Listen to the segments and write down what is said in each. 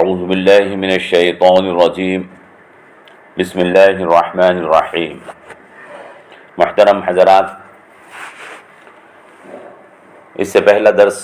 اعوذ باللہ من الشیطان الرجیم بسم اللہ الرحمن الرحیم۔ محترم حضرات، اس سے پہلا درس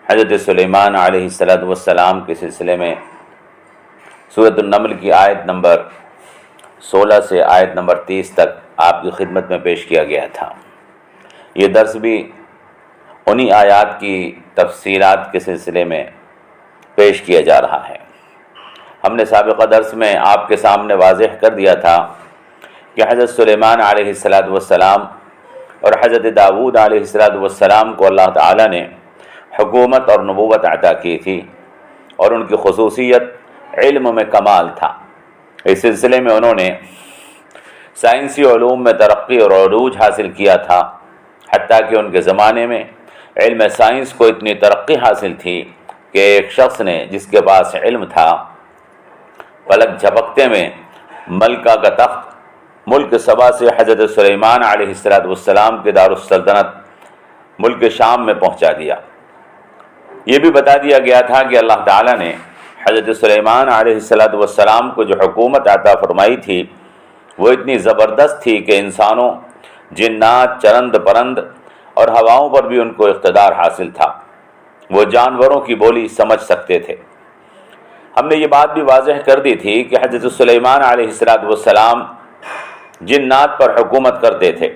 حضرت سلیمان علیہ السلام کے سلسلے میں سورۃ النمل کی آیت نمبر 16 سے آیت نمبر 30 تک آپ کی خدمت میں پیش کیا گیا تھا۔ یہ درس بھی انہی آیات کی تفسیرات کے سلسلے میں پیش کیا جا رہا ہے۔ ہم نے سابقہ درس میں آپ کے سامنے واضح کر دیا تھا کہ حضرت سلیمان علیہ السلام اور حضرت داؤد علیہ السلام کو اللہ تعالیٰ نے حکومت اور نبوت عطا کی تھی، اور ان کی خصوصیت علم میں کمال تھا۔ اس سلسلے میں انہوں نے سائنسی علوم میں ترقی اور عروج حاصل کیا تھا، حتیٰ کہ ان کے زمانے میں علم سائنس کو اتنی ترقی حاصل تھی کہ ایک شخص نے جس کے پاس علم تھا، پلک جھپکتے میں ملکہ کا تخت ملک سبا سے حضرت سلیمان علیہ السلام کے دارالسلطنت ملک شام میں پہنچا دیا۔ یہ بھی بتا دیا گیا تھا کہ اللہ تعالیٰ نے حضرت سلیمان علیہ السلام کو جو حکومت عطا فرمائی تھی وہ اتنی زبردست تھی کہ انسانوں، جنات، چرند پرند اور ہواؤں پر بھی ان کو اقتدار حاصل تھا۔ وہ جانوروں کی بولی سمجھ سکتے تھے۔ ہم نے یہ بات بھی واضح کر دی تھی کہ حضرت سلیمان علیہ السلام جنات پر حکومت کرتے تھے۔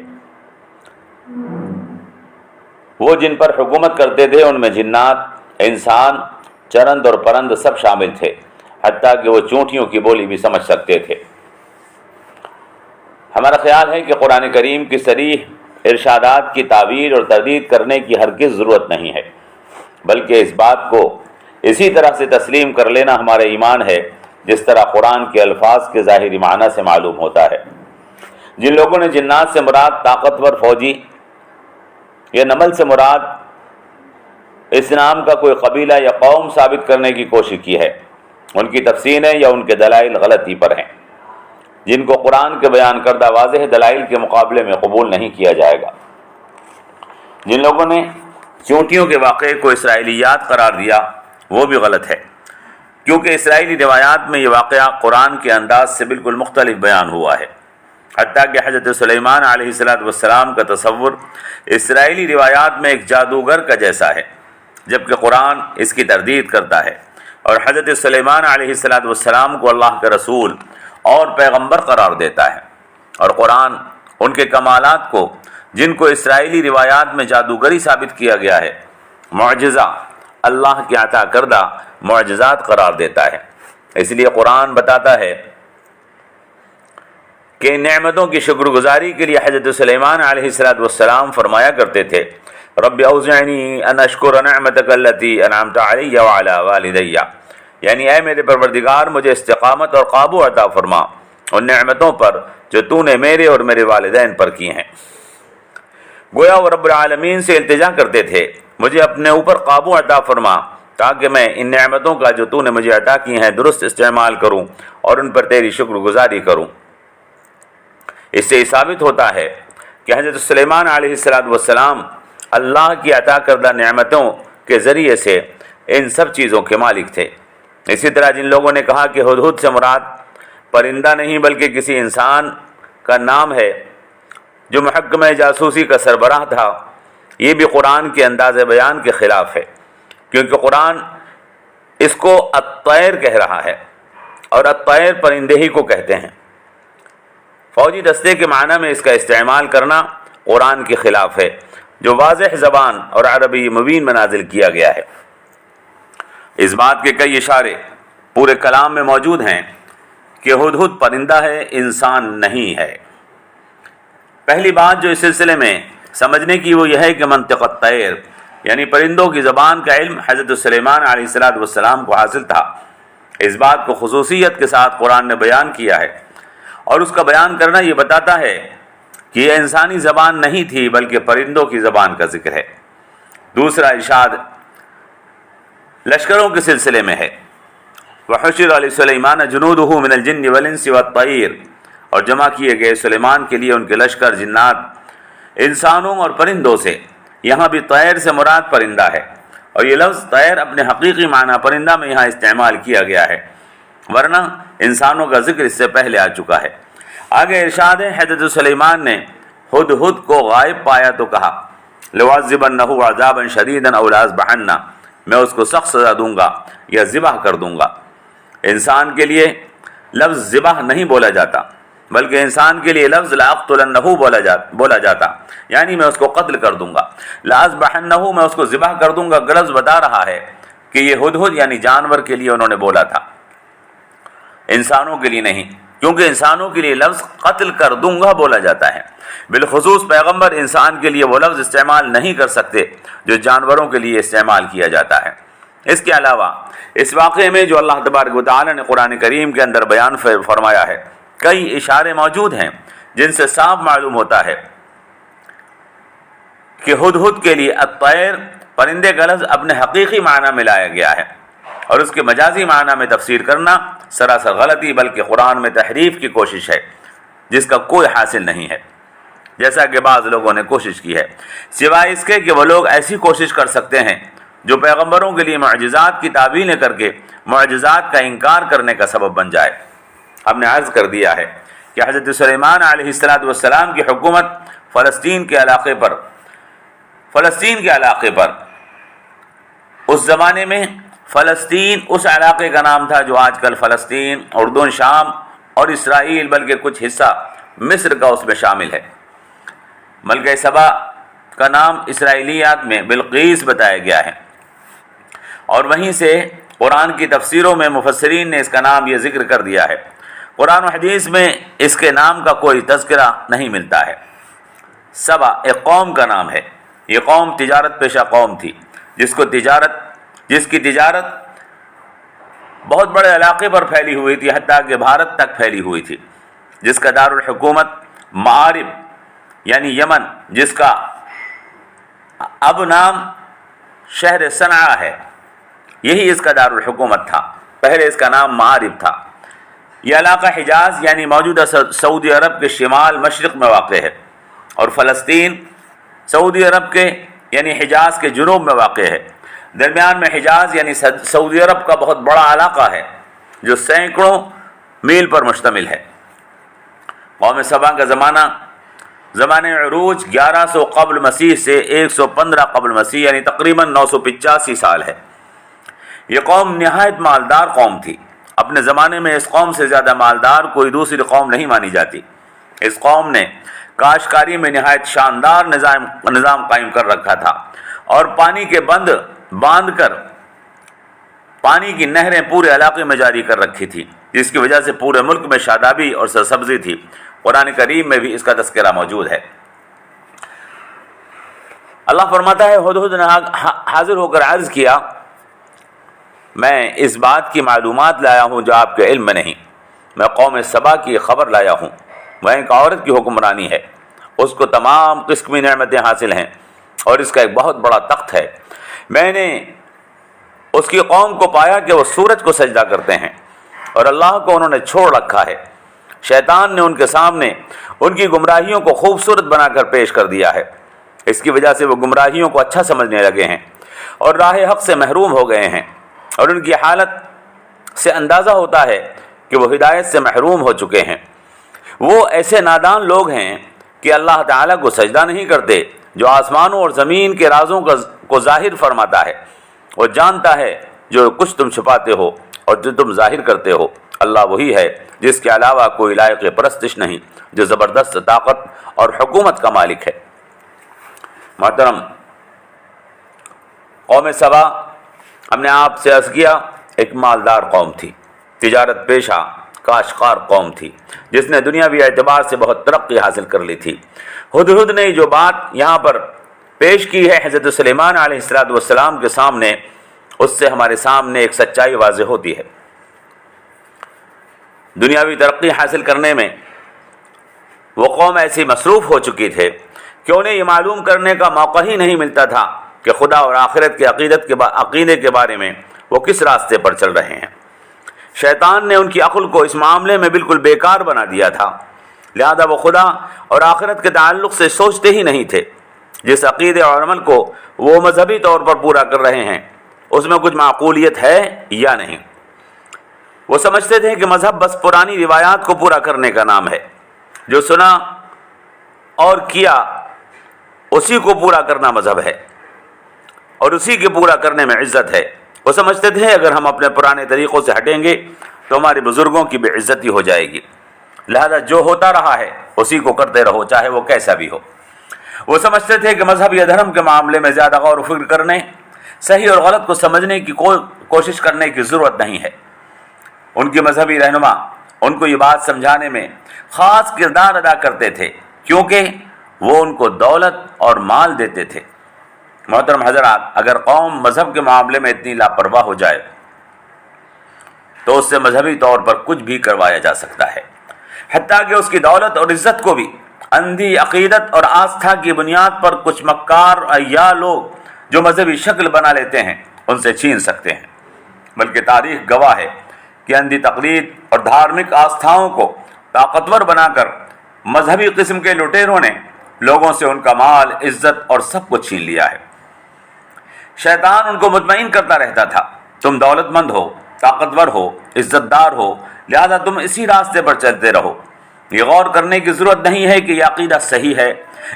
وہ جن پر حکومت کرتے تھے ان میں جنات، انسان، چرند اور پرند سب شامل تھے، حتیٰ کہ وہ چونٹیوں کی بولی بھی سمجھ سکتے تھے۔ ہمارا خیال ہے کہ قرآن کریم کی صریح ارشادات کی تعبیر اور تردید کرنے کی ہرگز ضرورت نہیں ہے، بلکہ اس بات کو اسی طرح سے تسلیم کر لینا ہمارا ایمان ہے جس طرح قرآن کے الفاظ کے ظاہری معنی سے معلوم ہوتا ہے۔ جن لوگوں نے جنات سے مراد طاقتور فوجی یا نمل سے مراد اس نام کا کوئی قبیلہ یا قوم ثابت کرنے کی کوشش کی ہے، ان کی تفسیریں یا ان کے دلائل غلطی پر ہیں، جن کو قرآن کے بیان کردہ واضح دلائل کے مقابلے میں قبول نہیں کیا جائے گا۔ جن لوگوں نے چونٹیوں کے واقعے کو اسرائیلیات قرار دیا وہ بھی غلط ہے، کیونکہ اسرائیلی روایات میں یہ واقعہ قرآن کے انداز سے بالکل مختلف بیان ہوا ہے، حتیٰ کہ حضرت سلیمان علیہ السلام کا تصور اسرائیلی روایات میں ایک جادوگر کا جیسا ہے، جبکہ قرآن اس کی تردید کرتا ہے اور حضرت سلیمان علیہ السلام کو اللہ کے رسول اور پیغمبر قرار دیتا ہے، اور قرآن ان کے کمالات کو جن کو اسرائیلی روایات میں جادوگری ثابت کیا گیا ہے، معجزہ، اللہ کے عطا کردہ معجزات قرار دیتا ہے۔ اس لیے قرآن بتاتا ہے کہ ان نعمتوں کی شکر گزاری کے لیے حضرت سلیمان علیہ السلام فرمایا کرتے تھے، رب اوزعنی ان اشکر نعمتک التی انعمت علی وعلی والدی، یعنی اے میرے پروردگار مجھے استقامت اور قابو عطا فرما ان نعمتوں پر جو تو نے میرے اور میرے والدین پر کی ہیں۔ گویا وہ رب العالمین سے التجا کرتے تھے، مجھے اپنے اوپر قابو عطا فرما تاکہ میں ان نعمتوں کا جو تو نے مجھے عطا کی ہیں درست استعمال کروں اور ان پر تیری شکر گزاری کروں۔ اس سے یہ ثابت ہوتا ہے کہ حضرت سلیمان علیہ السلام اللہ کی عطا کردہ نعمتوں کے ذریعے سے ان سب چیزوں کے مالک تھے۔ اسی طرح جن لوگوں نے کہا کہ ہدہد سے مراد پرندہ نہیں بلکہ کسی انسان کا نام ہے جو محکمہ جاسوسی کا سربراہ تھا، یہ بھی قرآن کے انداز بیان کے خلاف ہے، کیونکہ قرآن اس کو الطیر کہہ رہا ہے، اور الطیر پرندے ہی کو کہتے ہیں۔ فوجی دستے کے معنی میں اس کا استعمال کرنا قرآن کے خلاف ہے، جو واضح زبان اور عربی مبین میں نازل کیا گیا ہے۔ اس بات کے کئی اشارے پورے کلام میں موجود ہیں کہ ہدہد پرندہ ہے، انسان نہیں ہے۔ پہلی بات جو اس سلسلے میں سمجھنے کی وہ یہ ہے کہ منطق الطیر یعنی پرندوں کی زبان کا علم حضرت سلیمان علیہ السلام کو حاصل تھا۔ اس بات کو خصوصیت کے ساتھ قرآن نے بیان کیا ہے، اور اس کا بیان کرنا یہ بتاتا ہے کہ یہ انسانی زبان نہیں تھی بلکہ پرندوں کی زبان کا ذکر ہے۔ دوسرا ارشاد لشکروں کے سلسلے میں ہے، وحشر علی سلیمان جنودہ من الجن والانس والطیر، اور جمع کیے گئے سلیمان کے لیے ان کے لشکر جنات، انسانوں اور پرندوں سے۔ یہاں بھی طیر سے مراد پرندہ ہے، اور یہ لفظ طیر اپنے حقیقی معنی پرندہ میں یہاں استعمال کیا گیا ہے، ورنہ انسانوں کا ذکر اس سے پہلے آ چکا ہے۔ آگے ارشاد ہے، حضرت سلیمان نے ہدہد کو غائب پایا تو کہا لَأُعَذِّبَنَّهُ عَذَابًا شَدِيدًا أَوْ لَأَذْبَحَنَّهُ، میں اس کو سخت سزا دوں گا یا ذبح کر دوں گا۔ انسان کے لیے لفظ ذبح نہیں بولا جاتا، بلکہ انسان کے لیے لفظ لَأَقْتُلَنَّهُ بولا جاتا، یعنی میں اس کو قتل کر دوں گا۔ لَأَذْبَحَنَّهُ، میں اس کو ذبح کر دوں گا۔ لفظ بتا رہا ہے کہ یہ ہدہد یعنی جانور کے لیے انہوں نے بولا تھا، انسانوں کے لیے نہیں، کیونکہ انسانوں کے لیے لفظ قتل کر دوں گا بولا جاتا ہے۔ بالخصوص پیغمبر انسان کے لیے وہ لفظ استعمال نہیں کر سکتے جو جانوروں کے لیے استعمال کیا جاتا ہے۔ اس کے علاوہ اس واقعے میں جو اللہ تبارک و تعالی نے قرآن کریم کے اندر بیان فرمایا ہے، کئی اشارے موجود ہیں جن سے صاف معلوم ہوتا ہے کہ ہدہد کے لیے الطیر پرندے کا لفظ اپنے حقیقی معنی میں لایا گیا ہے، اور اس کے مجازی معنی میں تفسیر کرنا سراسر غلطی بلکہ قرآن میں تحریف کی کوشش ہے جس کا کوئی حاصل نہیں ہے، جیسا کہ بعض لوگوں نے کوشش کی ہے، سوائے اس کے کہ وہ لوگ ایسی کوشش کر سکتے ہیں جو پیغمبروں کے لیے معجزات کی تعبیریں کر کے معجزات کا انکار کرنے کا سبب بن جائے۔ ہم نے عرض کر دیا ہے کہ حضرت سلیمان علیہ السلام کی حکومت فلسطین کے علاقے پر اس زمانے میں فلسطین اس علاقے کا نام تھا جو آج کل فلسطین، اردن، شام اور اسرائیل بلکہ کچھ حصہ مصر کا اس میں شامل ہے۔ ملکہ سبا کا نام اسرائیلیات میں بلقیس بتایا گیا ہے، اور وہیں سے قرآن کی تفسیروں میں مفسرین نے اس کا نام یہ ذکر کر دیا ہے۔ قرآن و حدیث میں اس کے نام کا کوئی تذکرہ نہیں ملتا ہے۔ سبا ایک قوم کا نام ہے، یہ قوم تجارت پیشہ قوم تھی جس کی تجارت بہت بڑے علاقے پر پھیلی ہوئی تھی، حتیٰ کہ بھارت تک پھیلی ہوئی تھی، جس کا دارالحکومت معارب یعنی یمن، جس کا اب نام شہر صنعاء ہے، یہی اس کا دارالحکومت تھا، پہلے اس کا نام معارب تھا۔ یہ علاقہ حجاز یعنی موجودہ سعودی عرب کے شمال مشرق میں واقع ہے، اور فلسطین سعودی عرب کے یعنی حجاز کے جنوب میں واقع ہے۔ درمیان میں حجاز یعنی سعودی عرب کا بہت بڑا علاقہ ہے جو سینکڑوں میل پر مشتمل ہے۔ قوم سبا کا زمانہ عروج 1100 قبل مسیح سے 115 قبل مسیح یعنی تقریباً 985 سال ہے۔ یہ قوم نہایت مالدار قوم تھی، اپنے زمانے میں اس قوم سے زیادہ مالدار کوئی دوسری قوم نہیں مانی جاتی۔ اس قوم نے کاشتکاری میں نہایت شاندار نظام قائم کر رکھا تھا، اور پانی کے بند باندھ کر پانی کی نہریں پورے علاقے میں جاری کر رکھی تھی، جس کی وجہ سے پورے ملک میں شادابی اور سرسبزی تھی۔ قرآن کریم میں بھی اس کا تذکرہ موجود ہے۔ اللہ فرماتا ہے، ہدہد نے حاضر ہو کر عرض کیا، میں اس بات کی معلومات لایا ہوں جو آپ کے علم میں نہیں، میں قوم سبا کی خبر لایا ہوں، وہ ایک عورت کی حکمرانی ہے، اس کو تمام قسم کی نعمتیں حاصل ہیں اور اس کا ایک بہت بڑا تخت ہے۔ میں نے اس کی قوم کو پایا کہ وہ سورج کو سجدہ کرتے ہیں اور اللہ کو انہوں نے چھوڑ رکھا ہے۔ شیطان نے ان کے سامنے ان کی گمراہیوں کو خوبصورت بنا کر پیش کر دیا ہے، اس کی وجہ سے وہ گمراہیوں کو اچھا سمجھنے لگے ہیں اور راہ حق سے محروم ہو گئے ہیں، اور ان کی حالت سے اندازہ ہوتا ہے کہ وہ ہدایت سے محروم ہو چکے ہیں۔ وہ ایسے نادان لوگ ہیں کہ اللہ تعالیٰ کو سجدہ نہیں کرتے، جو آسمانوں اور زمین کے رازوں کو ظاہر فرماتا ہے، وہ جانتا ہے جو کچھ تم چھپاتے ہو اور جو تم ظاہر کرتے ہو۔ اللہ وہی ہے جس کے علاوہ کوئی لائق پرستش نہیں، جو زبردست طاقت اور حکومت کا مالک ہے۔ محترم، قوم سبا ہم نے آپ سے عرض کیا ایک مالدار قوم تھی، تجارت پیشہ کاشتکار قوم تھی، جس نے دنیاوی اعتبار سے بہت ترقی حاصل کر لی تھی۔ ہدہد نے جو بات یہاں پر پیش کی ہے حضرت سلیمان علیہ السلام کے سامنے، اس سے ہمارے سامنے ایک سچائی واضح ہوتی ہے۔ دنیاوی ترقی حاصل کرنے میں وہ قوم ایسی مصروف ہو چکی تھے کہ انہیں یہ معلوم کرنے کا موقع ہی نہیں ملتا تھا کہ خدا اور آخرت کے عقیدے کے بارے میں وہ کس راستے پر چل رہے ہیں۔ شیطان نے ان کی عقل کو اس معاملے میں بالکل بیکار بنا دیا تھا، لہذا وہ خدا اور آخرت کے تعلق سے سوچتے ہی نہیں تھے۔ جس عقیدے اور عمل کو وہ مذہبی طور پر پورا کر رہے ہیں اس میں کچھ معقولیت ہے یا نہیں۔ وہ سمجھتے تھے کہ مذہب بس پرانی روایات کو پورا کرنے کا نام ہے، جو سنا اور کیا اسی کو پورا کرنا مذہب ہے اور اسی کے پورا کرنے میں عزت ہے۔ وہ سمجھتے تھے اگر ہم اپنے پرانے طریقوں سے ہٹیں گے تو ہمارے بزرگوں کی بے عزتی ہو جائے گی، لہذا جو ہوتا رہا ہے اسی کو کرتے رہو چاہے وہ کیسا بھی ہو۔ وہ سمجھتے تھے کہ مذہب یا دھرم کے معاملے میں زیادہ غور و فکر کرنے، صحیح اور غلط کو سمجھنے کی کوشش کرنے کی ضرورت نہیں ہے۔ ان کی مذہبی رہنما ان کو یہ بات سمجھانے میں خاص کردار ادا کرتے تھے کیونکہ وہ ان کو دولت اور مال دیتے تھے۔ محترم حضرات، اگر قوم مذہب کے معاملے میں اتنی لاپرواہ ہو جائے تو اس سے مذہبی طور پر کچھ بھی کروایا جا سکتا ہے، حتیٰ کہ اس کی دولت اور عزت کو بھی اندھی عقیدت اور آستھا کی بنیاد پر کچھ مکار یا لوگ جو مذہبی شکل بنا لیتے ہیں ان سے چھین سکتے ہیں۔ بلکہ تاریخ گواہ ہے کہ اندھی تقلید اور دھارمک آستھاؤں کو طاقتور بنا کر مذہبی قسم کے لٹیروں نے لوگوں سے ان کا مال، عزت اور سب کچھ چھین لیا ہے۔ شیطان ان کو مطمئن کرتا رہتا تھا، تم دولت مند ہو، طاقتور ہو، عزت دار ہو، لہذا تم اسی راستے پر چلتے رہو۔ یہ غور کرنے کی ضرورت نہیں ہے کہ یہ عقیدہ صحیح ہے،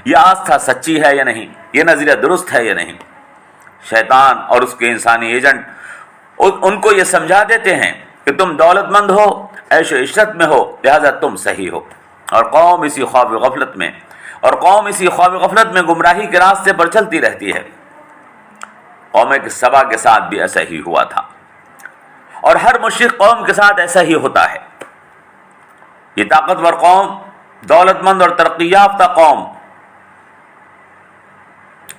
یہ آستھا سچی ہے یا نہیں، یہ نظریہ درست ہے یا نہیں۔ شیطان اور اس کے انسانی ایجنٹ ان کو یہ سمجھا دیتے ہیں کہ تم دولت مند ہو، عیش و عشرت میں ہو، لہذا تم صحیح ہو، اور قوم اسی خواب غفلت میں گمراہی کے راستے پر چلتی رہتی ہے۔ قوم سبا کے ساتھ بھی ایسا ہی ہوا تھا، اور ہر مشرک قوم کے ساتھ ایسا ہی ہوتا ہے۔ یہ طاقتور قوم، دولت مند اور ترقی یافتہ قوم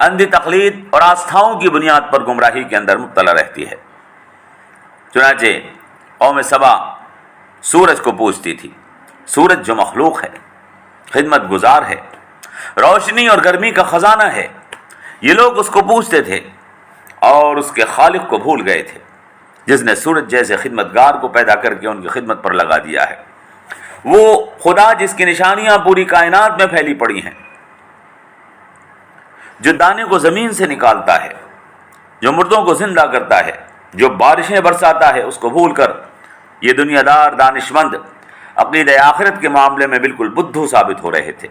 اندھی تقلید اور آستھاؤں کی بنیاد پر گمراہی کے اندر مبتلا رہتی ہے۔ چنانچہ قوم سبا سورج کو پوجتی تھی۔ سورج جو مخلوق ہے، خدمت گزار ہے، روشنی اور گرمی کا خزانہ ہے، یہ لوگ اس کو پوجتے تھے اور اس کے خالق کو بھول گئے تھے جس نے سورج جیسے خدمتگار کو پیدا کر کے ان کی خدمت پر لگا دیا ہے۔ وہ خدا جس کی نشانیاں پوری کائنات میں پھیلی پڑی ہیں، جو دانے کو زمین سے نکالتا ہے، جو مردوں کو زندہ کرتا ہے، جو بارشیں برساتا ہے، اس کو بھول کر یہ دنیا دار دانشمند عقیدہ آخرت کے معاملے میں بالکل بدھو ثابت ہو رہے تھے۔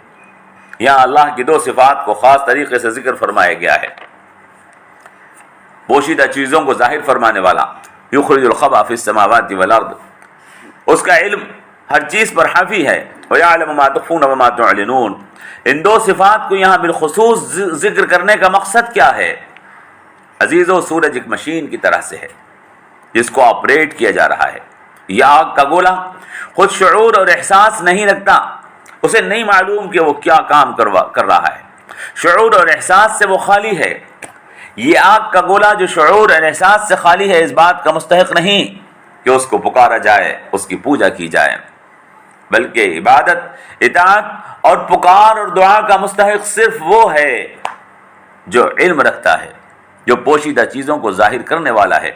یہاں اللہ کی دو صفات کو خاص طریقے سے ذکر فرمایا گیا ہے۔ پوشیدہ چیزوں کو ظاہر فرمانے والا، یخرج الخبء فی السماوات والارض، اس کا علم ہر چیز پر حاوی ہے، وَيَعْلَمُ مَا تُخْفُونَ وَمَا تُعْلِنُونَ۔ ان دو صفات کو یہاں بالخصوص ذکر کرنے کا مقصد کیا ہے؟ عزیزو، سورج ایک مشین کی طرح سے ہے جس کو آپریٹ کیا جا رہا ہے۔ یہ آگ کا گولا خود شعور اور احساس نہیں رکھتا، اسے نہیں معلوم کہ وہ کیا کام کر رہا ہے، شعور اور احساس سے وہ خالی ہے۔ یہ آگ کا گولا جو شعور اور احساس سے خالی ہے، اس بات کا مستحق نہیں کہ اس کو پکارا جائے، اس کی پوجا کی جائے، بلکہ عبادت، اطاعت اور پکار اور دعا کا مستحق صرف وہ ہے جو علم رکھتا ہے، جو پوشیدہ چیزوں کو ظاہر کرنے والا ہے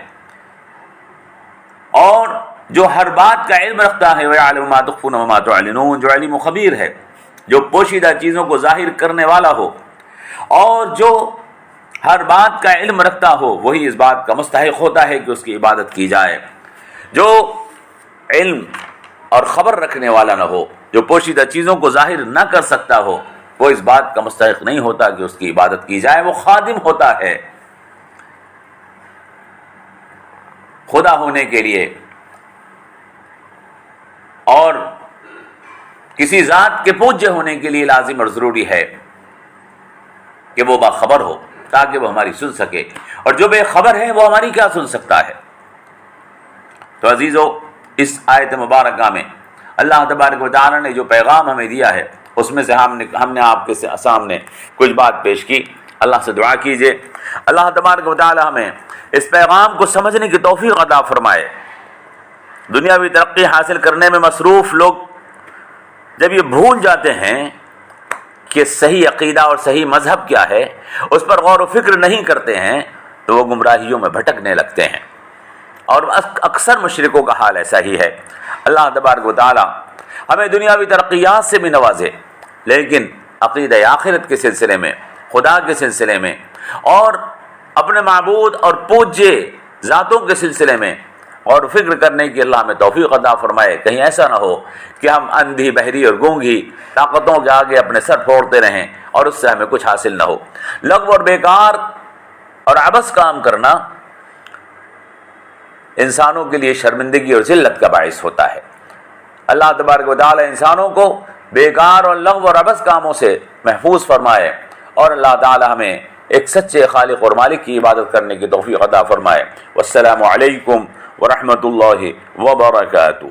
اور جو ہر بات کا علم رکھتا ہے۔ وَيَعْلَمُ مَا تُخْفُونَ وَمَا تُعْلِنُونَ، جو علیم و خبیر ہے، جو پوشیدہ چیزوں کو ظاہر کرنے والا ہو اور جو ہر بات کا علم رکھتا ہو، وہی اس بات کا مستحق ہوتا ہے کہ اس کی عبادت کی جائے۔ جو علم اور خبر رکھنے والا نہ ہو، جو پوشیدہ چیزوں کو ظاہر نہ کر سکتا ہو، وہ اس بات کا مستحق نہیں ہوتا کہ اس کی عبادت کی جائے، وہ خادم ہوتا ہے۔ خدا ہونے کے لیے اور کسی ذات کے پوجیہ ہونے کے لیے لازم اور ضروری ہے کہ وہ باخبر ہو تاکہ وہ ہماری سن سکے، اور جو بے خبر ہے وہ ہماری کیا سن سکتا ہے۔ تو عزیزو، اس آیت مبارکہ میں اللہ تبارک و تعالی نے جو پیغام ہمیں دیا ہے اس میں سے ہم نے آپ کے سامنے کچھ بات پیش کی۔ اللہ سے دعا کیجئے اللہ تبارک و تعالی ہمیں اس پیغام کو سمجھنے کی توفیق عطا فرمائے۔ دنیاوی ترقی حاصل کرنے میں مصروف لوگ جب یہ بھول جاتے ہیں کہ صحیح عقیدہ اور صحیح مذہب کیا ہے، اس پر غور و فکر نہیں کرتے ہیں، تو وہ گمراہیوں میں بھٹکنے لگتے ہیں، اور اکثر مشرکوں کا حال ایسا ہی ہے۔ اللہ تبارک و تعالی ہمیں دنیاوی ترقیات سے بھی نوازے، لیکن عقیدہ آخرت کے سلسلے میں خدا کے سلسلے میں اور اپنے معبود اور پوجے ذاتوں کے سلسلے میں اور فکر کرنے کی اللہ ہمیں توفیق عطا فرمائے۔ کہیں ایسا نہ ہو کہ ہم اندھی بہری اور گونگی طاقتوں کے آگے اپنے سر پھوڑتے رہیں اور اس سے ہمیں کچھ حاصل نہ ہو۔ لغو اور بیکار اور عبث کام کرنا انسانوں کے لیے شرمندگی اور ذلت کا باعث ہوتا ہے۔ اللہ تبارک و تعالی انسانوں کو بیکار اور لغو اور عبث کاموں سے محفوظ فرمائے اور اللہ تعالی ہمیں ایک سچے خالق اور مالک کی عبادت کرنے کی توفیق عطا فرمائے۔ والسلام علیکم ورحمۃ اللہ وبرکاتہ۔